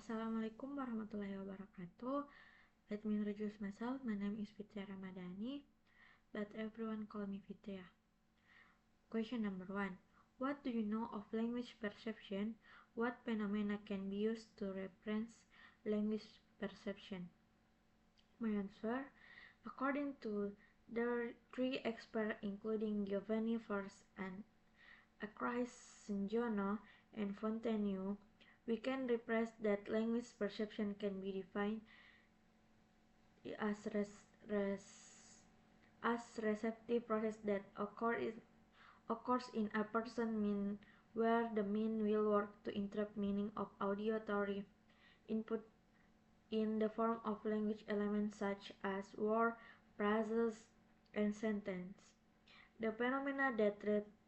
Assalamualaikum warahmatullahi wabarakatuh. Let me introduce myself. My name is Fitria Ramadhani, but everyone call me Fitria. Question number 1. What do you know of language perception? What phenomena can be used to reference language perception? My answer, according to the three experts including Giovanni Force and Acrais Sinjono and Fontenue, we can represent that language perception can be defined as receptive process that occurs in a person mind where the mind will work to interpret meaning of auditory input in the form of language elements such as word, phrases, and sentence. The phenomena that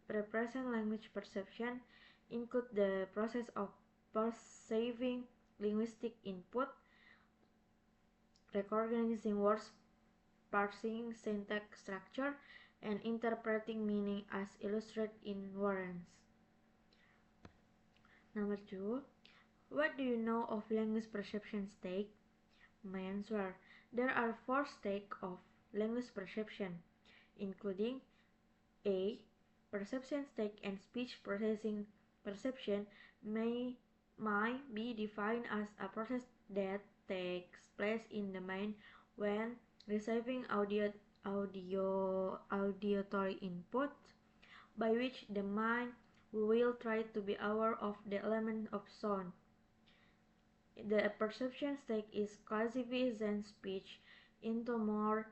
represent language perception include the process of perceiving linguistic input, recognizing words, parsing syntax structure, and interpreting meaning as illustrated in words. Number 2. What do you know of language perception stage? My answer, there are 4 stages of language perception, including A. Perception stage and speech processing. Perception might be defined as a process that takes place in the mind when receiving auditory input, by which the mind will try to be aware of the element of sound. The perception stage is classifying speech into more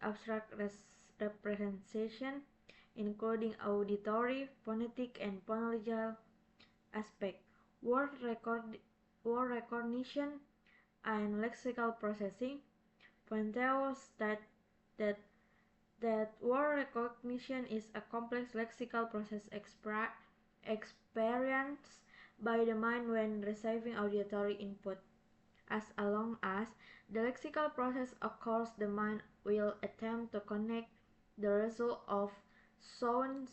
abstract representation, including auditory, phonetic, and phonological aspects, word recognition, and lexical processing. Fontenelle states that word recognition is a complex lexical process experienced by the mind when receiving auditory input. As long as the lexical process occurs, the mind will attempt to connect the result of sound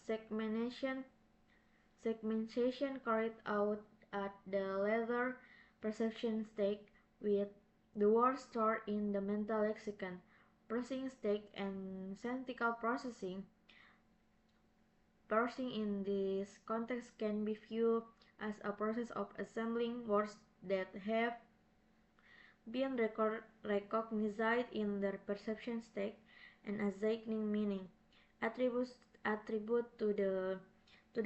segmentation carried out at the latter perception stage with the words stored in the mental lexicon. Parsing stage and semantical processing. Parsing in this context can be viewed as a process of assembling words that have been recognized in their perception stage and assigning meaning attribute to the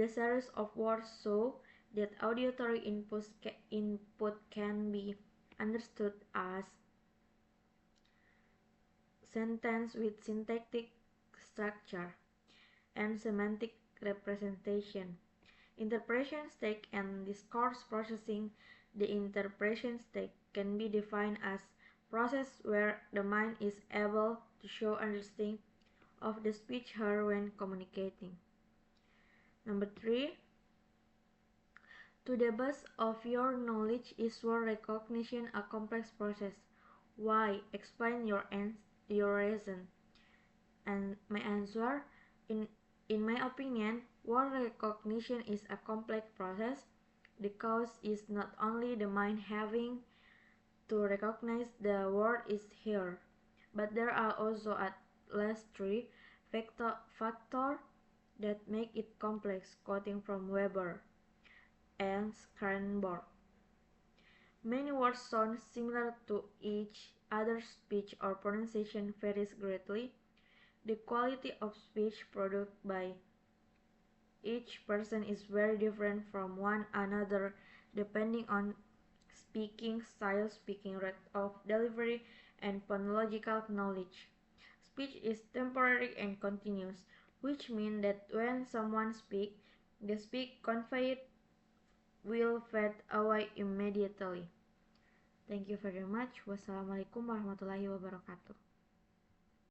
series of words so that auditory input can be understood as sentence with syntactic structure and semantic representation. Interpretation stage and discourse processing. The interpretation stage can be defined as process where the mind is able to show understanding of the speech heard when communicating. Number 3. To the best of your knowledge, is word recognition a complex process? Why? Explain your reason. And my answer, in my opinion, word recognition is a complex process. The cause is not only the mind having to recognize the word is here, but there are also at least 3 factors that make it complex, quoting from Weber and Scharenborg. Many words sound similar to each other's speech or pronunciation varies greatly. The quality of speech produced by each person is very different from one another depending on speaking style, speaking rate of delivery, and phonological knowledge. Speech is temporary and continuous, which means that when someone speaks, the speech conveyed will fade away immediately. Thank you very much. Wassalamualaikum warahmatullahi wabarakatuh.